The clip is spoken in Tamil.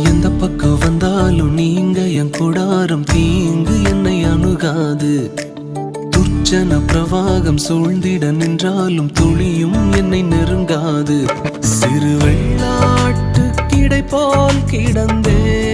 எந்த பக்கம் வந்தாலும் நீங்க என் கூடாரம் தீங்கு என்னை அணுகாது. துர்ச்சன பிரவாகம் சூழ்ந்திட நின்றாலும் துளியும் என்னை நெருங்காது. சிறு வெள்ளாட்டு கிடை போல் கிடந்தே